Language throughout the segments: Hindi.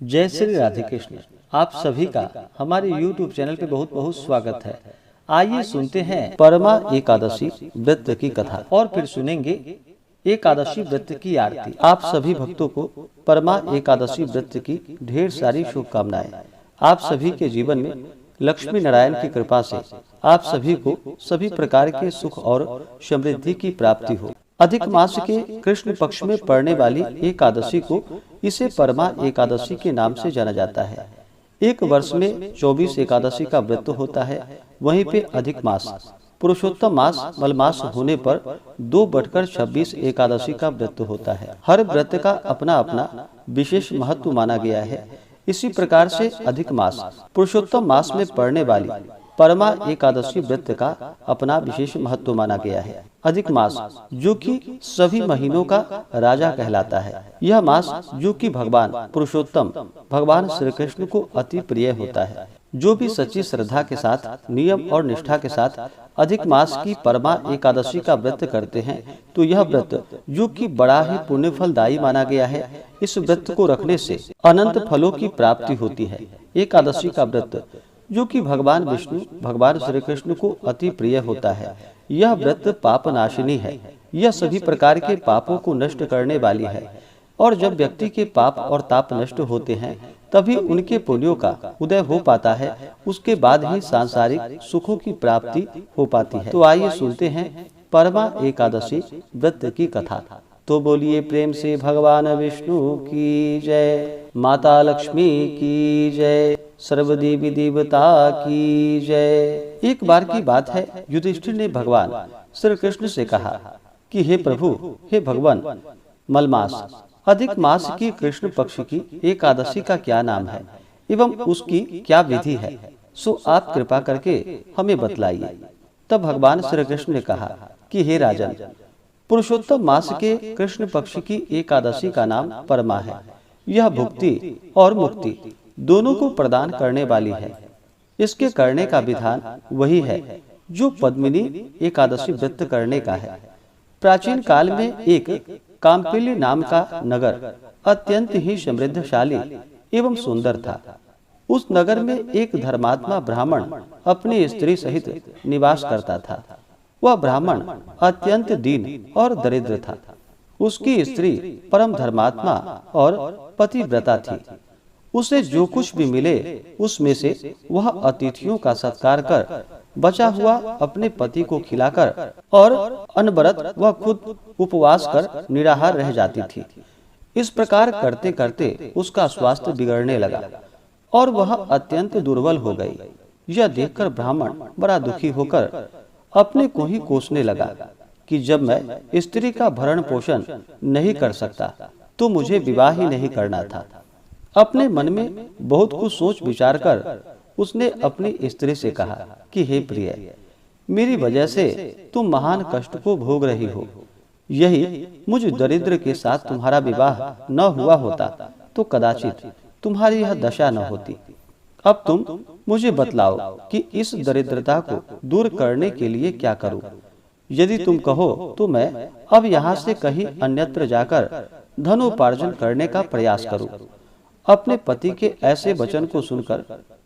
जय श्री राधे कृष्ण। आप सभी का हमारे YouTube चैनल पे बहुत बहुत स्वागत है। आइए सुनते हैं परमा एकादशी व्रत की कथा और फिर सुनेंगे एकादशी व्रत की आरती। आप सभी भक्तों को परमा एकादशी व्रत की ढेर सारी शुभकामनाएं। आप सभी के जीवन में लक्ष्मी नारायण की कृपा से आप सभी को सभी प्रकार के सुख और समृद्धि की प्राप्ति हो। अधिक मास के कृष्ण पक्ष में पड़ने वाली एकादशी को इसे परमा एकादशी के नाम से जाना जाता है। एक वर्ष में 24 एकादशी का व्रत होता है। वहीं पे अधिक मास पुरुषोत्तम मास मलमास होने पर 2/26 एकादशी का व्रत होता है। हर व्रत का अपना अपना विशेष महत्व माना गया है। इसी प्रकार से अधिक मास पुरुषोत्तम मास में पड़ने वाली परमा एकादशी व्रत का अपना विशेष महत्व माना गया है। अधिक मास जो कि सभी महीनों का राजा कहलाता है। यह मास जो कि भगवान पुरुषोत्तम भगवान श्री कृष्ण को अति प्रिय होता है। जो भी सच्ची श्रद्धा के साथ नियम और निष्ठा के साथ अधिक मास की परमा एकादशी का व्रत करते हैं तो यह व्रत जो कि बड़ा ही पुण्य फलदायी माना गया है। इस व्रत को रखने से अनंत फलों की प्राप्ति होती है। एकादशी का व्रत जो कि भगवान विष्णु भगवान श्री कृष्ण को अति प्रिय होता है। यह व्रत पाप नाशिनी है। यह सभी प्रकार के पापों को नष्ट करने वाली है और जब व्यक्ति के पाप और ताप नष्ट होते हैं तभी उनके पुण्यों का उदय हो पाता है। उसके बाद ही सांसारिक सुखों की प्राप्ति हो पाती है। तो आइए सुनते हैं परमा एकादशी व्रत की कथा। तो बोलिए प्रेम से भगवान विष्णु की जय, माता लक्ष्मी की जय, सर्वदेवी देवता की जय। एक बार की बात है, युधिष्ठिर ने भगवान श्री कृष्ण से कहा कि हे प्रभु, हे भगवान, मलमास अधिक मास की कृष्ण पक्ष की एकादशी का क्या नाम है एवं उसकी क्या विधि है, सो आप कृपा करके हमें बतलाइए। तब भगवान श्री कृष्ण ने कहा कि हे राजन, पुरुषोत्तम मास के कृष्ण पक्ष की एकादशी का नाम परमा है। यह भुक्ति और मुक्ति दोनों को प्रदान करने वाली है। इसके करने का विधान वही है जो पद्मिनी एकादशी व्रत करने का है। प्राचीन काल में एक काम्पिल्य नाम का नगर अत्यंत ही समृद्धशाली एवं सुंदर था। उस नगर में एक धर्मात्मा ब्राह्मण अपनी स्त्री सहित निवास करता था। वह ब्राह्मण अत्यंत दीन और दरिद्र था। उसकी स्त्री परम धर्मात्मा और पतिव्रता थी। उसे जो कुछ भी मिले उसमें से वह अतिथियों का सत्कार कर बचा हुआ अपने पति को खिलाकर और अनवरत वह खुद उपवास कर निराहार रह जाती थी। इस प्रकार करते करते उसका स्वास्थ्य बिगड़ने लगा और वह अत्यंत दुर्बल हो गई। यह देखकर ब्राह्मण बड़ा दुखी होकर अपने को ही कोसने लगा कि जब मैं स्त्री का भरण पोषण नहीं कर सकता तो मुझे विवाह ही नहीं करना था। अपने मन में बहुत कुछ सोच विचार कर उसने अपनी स्त्री से कहा कि हे प्रिय, मेरी वजह से तुम महान कष्ट को भोग रही हो। यही मुझ दरिद्र के साथ तुम्हारा विवाह न हुआ होता तो कदाचित तुम्हारी यह दशा न होती। अब तुम मुझे बतलाओ कि इस दरिद्रता को दूर करने के लिए क्या करूं। यदि तुम कहो तो मैं अब यहाँ से कहीं अन्यत्र जाकर धनोपार्जन करने का प्रयास करूं। अपने पति के ऐसे वचन को सुनकर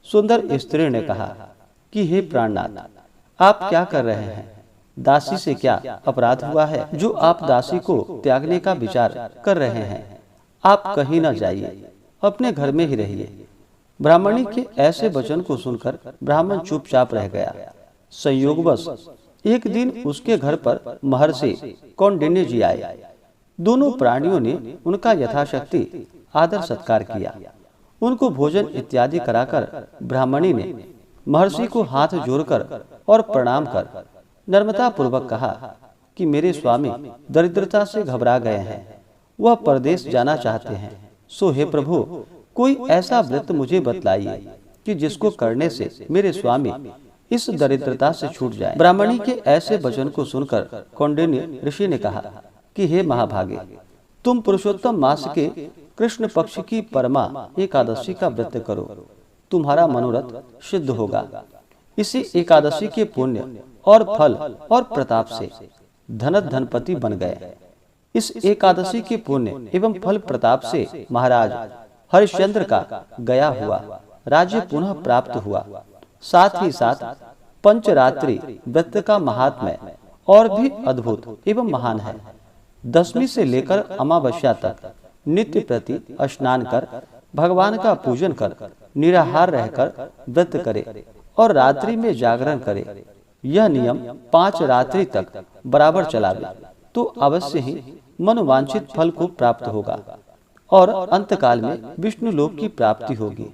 सुंदर स्त्री ने कहा कि हे प्राणनाथ, आप क्या कर रहे हैं? दासी से क्या अपराध हुआ है जो आप दासी को त्यागने का विचार कर रहे हैं? आप कहीं न जाइए, अपने घर में ही रहिए। ब्राह्मणी के ऐसे वचन को सुनकर ब्राह्मण चुपचाप रह गया। संयोगवश एक दिन उसके घर पर महर्षि कौंडिन्य जी आए। दोनों प्राणियों ने उनका यथाशक्ति आदर सत्कार किया। उनको भोजन इत्यादि कराकर ब्राह्मणी ने महर्षि को हाथ जोड़कर और प्रणाम कर नम्रता पूर्वक कहा कि मेरे स्वामी दरिद्रता से घबरा गए हैं, वह परदेश जाना चाहते हैं। सो हे प्रभु, कोई ऐसा व्रत मुझे बतलाइए कि जिसको करने से मेरे स्वामी इस दरिद्रता से छूट जाए। ब्राह्मणी के ऐसे वचन को सुनकर कौंडिन्य ऋषि ने कहा कि हे महाभागे, तुम पुरुषोत्तम मास के कृष्ण पक्ष की परमा एकादशी का व्रत करो, तुम्हारा मनोरथ सिद्ध होगा। इसी एकादशी के पुण्य और फल और प्रताप से धनपति बन गए। इस एकादशी के पुण्य एवं फल प्रताप से महाराज हरिश्चंद्र का गया हुआ राज्य पुनः प्राप्त हुआ। साथ ही साथ पंचरात्रि व्रत का महात्म्य और भी अद्भुत एवं महान है। दशमी से लेकर अमावस्या तक नित्य प्रति स्नान कर भगवान का पूजन कर निराहार रहकर व्रत करे और रात्रि में जागरण करे। यह नियम 5 रात्रि तक बराबर चलावे तो अवश्य ही मनोवांछित फल को प्राप्त होगा और अंतकाल में विष्णु लोक की प्राप्ति होगी।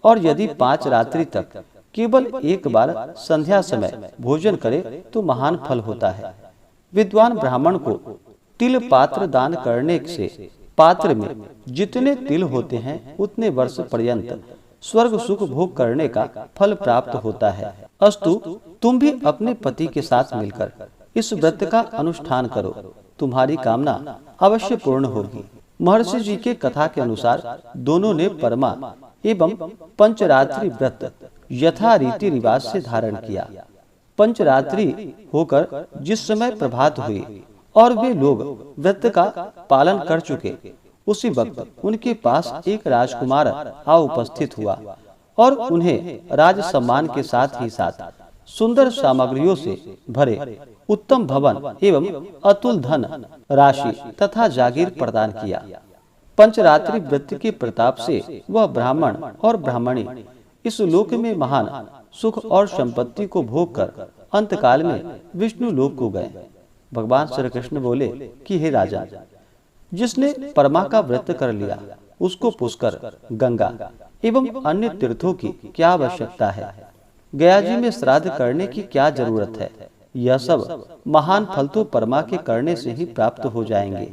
और यदि 5 रात्रि तक केवल एक बार संध्या समय भोजन करे तो महान फल होता है। विद्वान ब्राह्मण को तिल पात्र दान करने से पात्र में जितने तिल होते हैं उतने वर्ष पर्यंत स्वर्ग सुख भोग करने का फल प्राप्त होता है। अस्तु, तुम भी अपने पति के साथ मिलकर इस व्रत का अनुष्ठान करो, तुम्हारी कामना अवश्य पूर्ण होगी। महर्षि जी के कथा के अनुसार दोनों ने परमा एवं पंचरात्रि व्रत यथा रीति रिवाज से धारण किया। पंचरात्रि होकर जिस समय प्रभात हुई और वे लोग व्रत का पालन कर चुके, उसी वक्त उनके पास एक राजकुमार आ उपस्थित हुआ और उन्हें राज सम्मान के साथ ही साथ सुंदर सामग्रियों से भरे उत्तम भवन एवं अतुल धन राशि तथा जागीर प्रदान किया। पंचरात्रि व्रत के प्रताप से वह ब्राह्मण और ब्राह्मणी इस लोक में महान सुख और संपत्ति को भोग कर अंतकाल में विष्णु लोक को गए। भगवान श्री कृष्ण बोले कि हे राजा, जिसने परमा का व्रत कर लिया उसको पुष्कर, गंगा एवं अन्य तीर्थों की क्या आवश्यकता है? गया जी में श्राद्ध करने की क्या जरूरत है? यह सब महान फल तो परमा के करने से ही प्राप्त हो जाएंगे।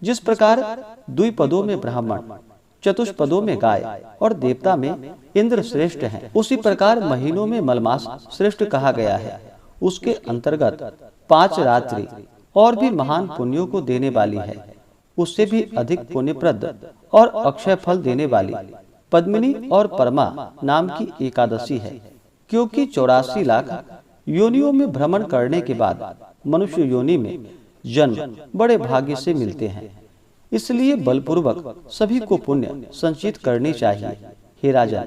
जिस प्रकार द्विपदों में ब्राह्मण, चतुष्पदों में गाय और देवता में इंद्र श्रेष्ठ हैं, उसी प्रकार महीनों में मलमास श्रेष्ठ कहा गया है। उसके अंतर्गत 5 रात्रि और भी महान पुण्यों को देने वाली है। उससे भी अधिक पुण्यप्रद और अक्षय फल देने वाली पद्मिनी और परमा नाम की एकादशी है, क्योंकि 84 लाख योनियों में भ्रमण करने के बाद मनुष्य योनि में जन्म बड़े भाग्य से मिलते हैं। इसलिए बलपूर्वक सभी को पुण्य संचित करनी चाहिए। हे राजा,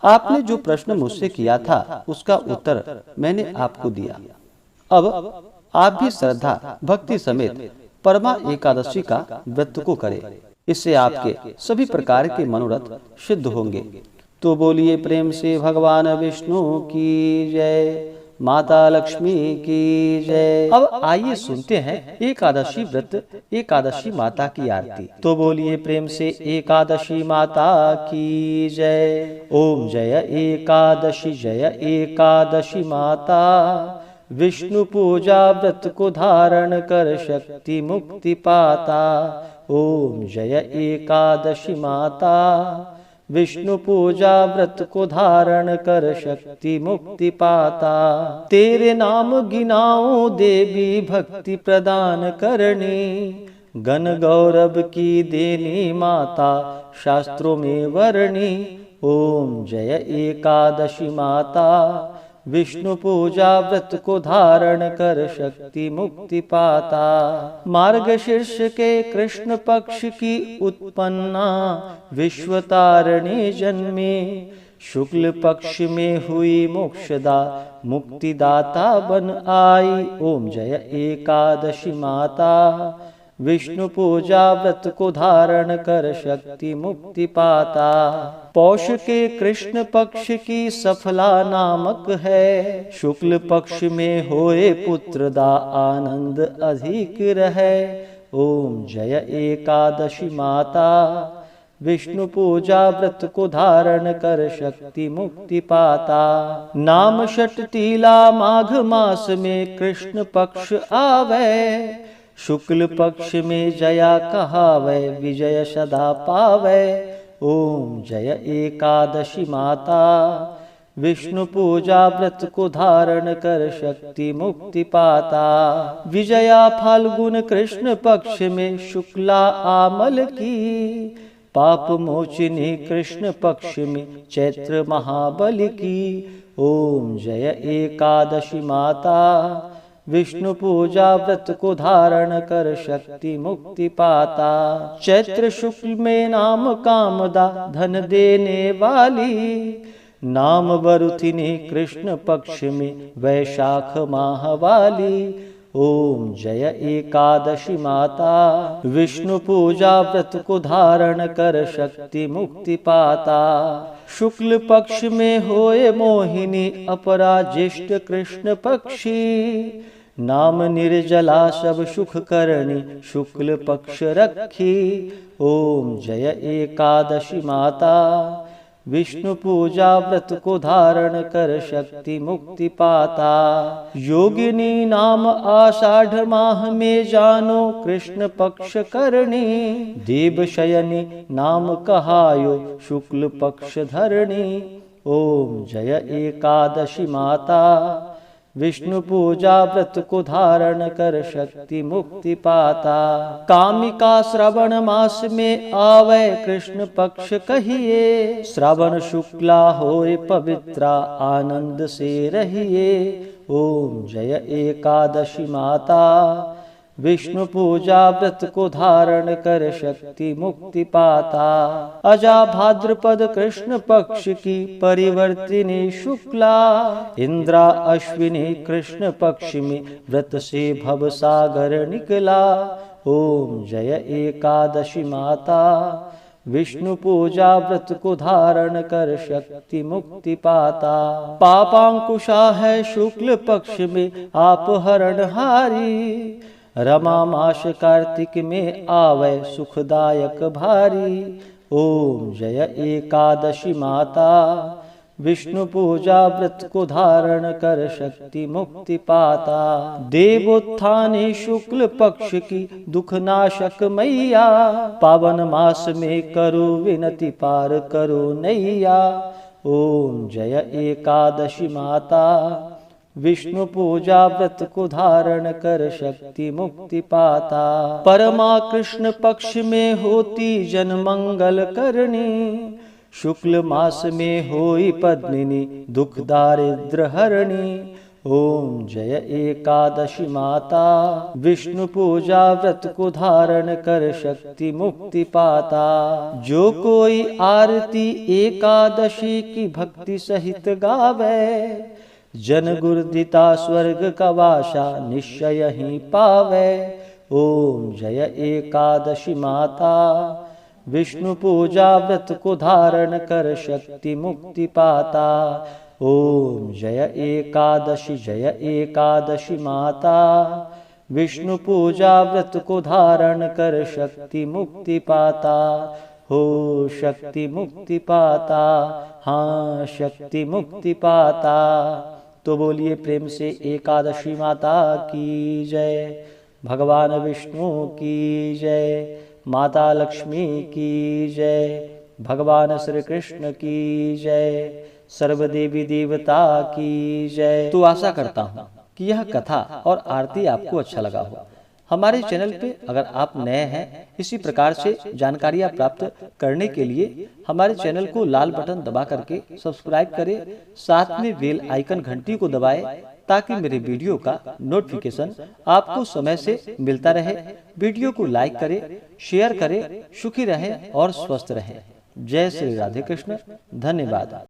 आपने जो प्रश्न मुझसे किया था उसका उत्तर मैंने आपको दिया। अब आप भी श्रद्धा भक्ति समेत परमा एकादशी का व्रत को करें। इससे आपके सभी प्रकार के मनोरथ सिद्ध होंगे। तो बोलिए प्रेम से भगवान विष्णु की जय, माता लक्ष्मी की जय। अब आइए सुनते हैं एकादशी व्रत एकादशी माता की आरती। तो बोलिए प्रेम से एकादशी माता की जय। ओम जय एकादशी माता, विष्णु पूजा व्रत को धारण कर शक्ति मुक्ति पाता। ओम जय एकादशी माता, विष्णु पूजा व्रत को धारण कर शक्ति मुक्ति पाता। तेरे नाम गिनाऊं देवी भक्ति प्रदान करनी, गण गौरव की देनी माता शास्त्रों में वर्णी। ओम जय एकादशी माता, विष्णु पूजा व्रत को धारण कर शक्ति मुक्ति पाता। मार्गशीर्ष के कृष्ण पक्ष की उत्पन्ना विश्वतारिणी जन्मी, शुक्ल पक्ष में हुई मोक्षदा मुक्तिदाता बन आई। ओम जय एकादशी माता, विष्णु पूजा व्रत को धारण कर शक्ति मुक्ति पाता। पौष के कृष्ण पक्ष की सफला नामक है, शुक्ल पक्ष में होए पुत्र दा आनंद अधिक रहे। ओम जय एकादशी माता, विष्णु पूजा व्रत को धारण कर शक्ति मुक्ति पाता। नाम षट तीला माघ मास में कृष्ण पक्ष आवे, शुक्ल पक्ष में जया कहावे विजय सदा पावे। ओम जय एकादशी माता, विष्णु पूजा व्रत को धारण कर शक्ति मुक्ति पाता। विजया फाल्गुन कृष्ण पक्ष में शुक्ला आमल की, पाप मोचिनी कृष्ण पक्ष में चैत्र महाबल की। ओम जय एकादशी माता, विष्णु पूजा व्रत को धारण कर शक्ति मुक्ति पाता। चैत्र शुक्ल में नाम कामदा धन देने वाली, नाम वरुथिनी कृष्ण पक्ष में वैशाख माह वाली। ओम जय एकादशी माता, विष्णु पूजा व्रत को धारण कर शक्ति मुक्ति पाता। शुक्ल पक्ष में होए मोहिनी अपराजिष्ट कृष्ण पक्षी, नाम निर्जला सब सुख करणी शुक्ल पक्ष रखी। ओम जय एकादशी माता, विष्णु पूजा व्रत को धारण कर शक्ति मुक्ति पाता। योगिनी नाम आषाढ़ माह में जानो कृष्ण पक्ष करणी, देव शयनी नाम कहायो शुक्ल पक्ष धरणी। ओम जय एकादशी माता, विष्णु पूजा व्रत को धारण कर शक्ति मुक्ति पाता। कामिका श्रवण मास में आवे कृष्ण पक्ष कहिए, श्रवण शुक्ला होए पवित्रा आनंद से रहिए। ओम जय एकादशी माता, विष्णु पूजा व्रत को धारण कर शक्ति मुक्ति पाता। अजा भाद्रपद कृष्ण पक्ष की परिवर्तिनी शुक्ला, इंद्रा अश्विनी कृष्ण पक्ष में व्रत से भव सागर निकला। ओम जय एकादशी माता, विष्णु पूजा व्रत को धारण कर शक्ति मुक्ति पाता। पापांकुशा है शुक्ल पक्ष में आप हरणहारी, रमा मास कार्तिक में आवे सुखदायक भारी। ओम जय एकादशी माता, विष्णु पूजा व्रत को धारण कर शक्ति मुक्ति पाता। देवोत्थानी शुक्ल पक्ष की दुख नाशक मैया, पावन मास में करो विनती पार करो नैया। ओम जय एकादशी माता, विष्णु पूजा व्रत को धारण कर शक्ति मुक्ति पाता। परमा कृष्ण पक्ष में होती जन मंगल करणी, शुक्ल मास में होई पद्मिनी दुख दारिद्र हरणी। ओम जय एकादशी माता, विष्णु पूजा व्रत को धारण कर शक्ति मुक्ति पाता। जो कोई आरती एकादशी की भक्ति सहित गावे, जन गुरुदिता स्वर्ग का वासा निश्चय ही पावे। ओम जय एकादशी माता, विष्णु पूजा व्रत को धारण कर शक्ति मुक्ति पाता। ओम जय एकादशी माता, विष्णु पूजा व्रत को धारण कर शक्ति मुक्ति पाता। हो शक्ति मुक्ति पाता, हाँ शक्ति मुक्ति पाता। तो बोलिए प्रेम से एकादशी माता की जय, भगवान विष्णु की जय, माता लक्ष्मी की जय, भगवान श्री कृष्ण की जय, सर्वदेवी देवता की जय। तो आशा करता हूँ कि यह कथा और आरती आपको अच्छा लगा हो। हमारे चैनल पे अगर आप नए हैं, इसी प्रकार से जानकारियाँ प्राप्त करने के लिए हमारे चैनल को लाल बटन दबा करके सब्सक्राइब करें, साथ में बेल आइकन घंटी को दबाएं ताकि मेरे वीडियो का नोटिफिकेशन आपको समय से मिलता रहे। वीडियो को लाइक करें, शेयर करें, सुखी रहें और स्वस्थ रहें। जय श्री राधे कृष्ण। धन्यवाद।